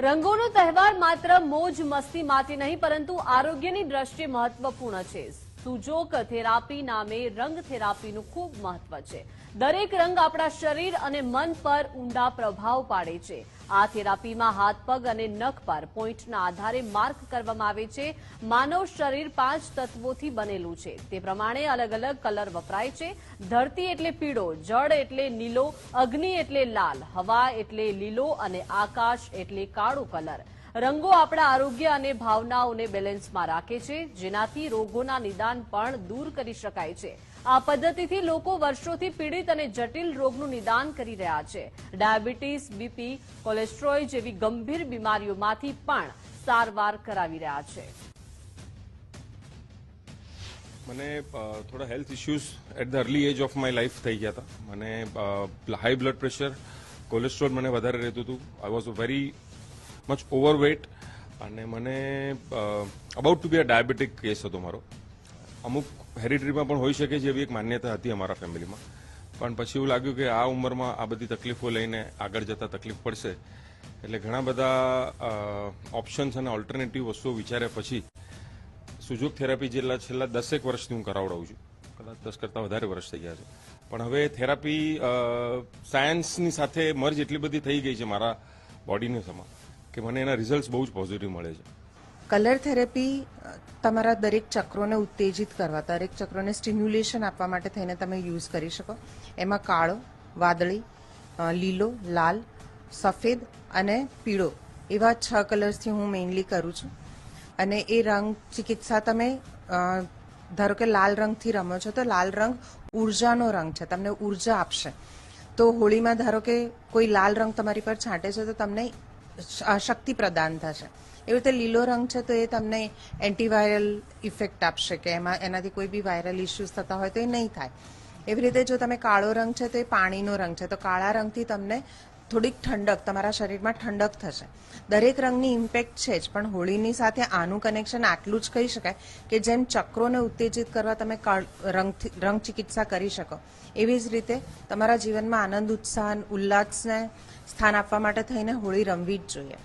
રંગોનો તહેવાર માત્ર મોજ મસ્તી માટે નહીં પરંતુ આરોગ્યની દ્રષ્ટિએ મહત્વપૂર્ણ છે. સુજોક થેરાપી નામે રંગ થેરાપીનું ખૂબ મહત્વ છે. દરેક રંગ આપણા શરીર અને મન પર ઊંડા પ્રભાવ પાડે છે. આ થેરાપીમાં હાથ પગ અને નખ પર પોઈન્ટના આધારે માર્ક કરવામાં આવે છે. માનવ શરીર 5 તત્વોથી બનેલું છે. તે પ્રમાણે અલગ અલગ કલર વપરાય છે. ધરતી એટલે પીળો, જળ એટલે નીલો, અગ્નિ એટલે લાલ, હવા એટલે લીલો અને આકાશ એટલે કાળો કલર. રંગો આપણા આરોગ્ય અને ભાવનાઓને બેલેન્સમાં રાખે છે, જેનાથી રોગોના નિદાન પણ દૂર કરી શકાય છે. આ પદ્ધતિથી લોકો વર્ષોથી પીડિત અને જટિલ રોગનું નિદાન કરી રહ્યા છે. ડાયાબિટીસ, બીપી, કોલેસ્ટ્રોલ જેવી ગંભીર બીમારીઓમાંથી પણ સારવાર કરાવી રહ્યા છે. મને થોડા health issues at the early age of my life થઈ ગયા હતા. મને હાઈ બ્લડ પ્રેશર, કોલેસ્ટ્રોલ મને વધારે રહેતું હતું. I was very much overweight અને મને about to be a diabetic case હતો મારો. અમુક હેરિટરીમાં પણ હોઈ શકે છે એવી એક માન્યતા હતી અમારા ફેમિલીમાં. પણ પછી એવું લાગ્યું કે આ ઉંમરમાં આ બધી તકલીફો લઈને આગળ જતા તકલીફ પડશે, એટલે ઘણા બધા ઓપ્શન્સ અને ઓલ્ટરનેટિવ વસ્તુઓ વિચાર્યા પછી સુજોક થેરાપી છેલ્લા 10 વર્ષથી હું કરાવડાવું છું. કદાચ 10 કરતાં વધારે વર્ષ થઈ ગયા છે. પણ હવે થેરાપી સાયન્સની સાથે મર્જ એટલી બધી થઈ ગઈ છે મારા બોડીને સમા કે મને એના રિઝલ્ટ બહુ જ પોઝિટિવ મળે છે. કલર થેરેપી તમારા દરેક ચક્રોને ઉત્તેજિત કરવા, દરેક ચક્રોને સ્ટિમ્યુલેશન આપવા માટે થઈને તમે યુઝ કરી શકો. એમાં કાળો, વાદળી, લીલો, લાલ, સફેદ અને પીળો એવા 6 કલર્સથી હું મેઇનલી કરું છું. અને એ રંગ ચિકિત્સા તમે ધારો કે લાલ રંગથી રમો છો તો લાલ રંગ ઉર્જાનો રંગ છે, તમને ઉર્જા આપશે. તો હોળીમાં ધારો કે કોઈ લાલ રંગ તમારી પર છાંટે છે તો તમને શક્તિ પ્રદાન થશે. એવી રીતે લીલો રંગ છે તો એ તમને એન્ટીવાયરલ ઇફેક્ટ આપશે કે એનાથી કોઈ બી વાયરલ ઇસ્યુઝ થતા હોય તો એ નહીં થાય. એવી રીતે જો તમે કાળો રંગ છે તો એ પાણીનો રંગ છે, તો કાળા રંગથી તમને થોડીક ઠંડક, તમારા શરીરમાં ઠંડક થશે. દરેક રંગની ઇમ્પેક્ટ છે જ, પણ હોળીની સાથે આનું કનેક્શન આટલું જ કહી શકાય કે જેમ ચક્રોને ઉત્તેજિત કરવા તમે રંગ ચિકિત્સા કરી શકો, એવી જ રીતે તમારા જીવનમાં આનંદ, ઉત્સાહ, ઉલ્લાસને સ્થાન આપવા માટે થઈને હોળી રમવી જ જોઈએ.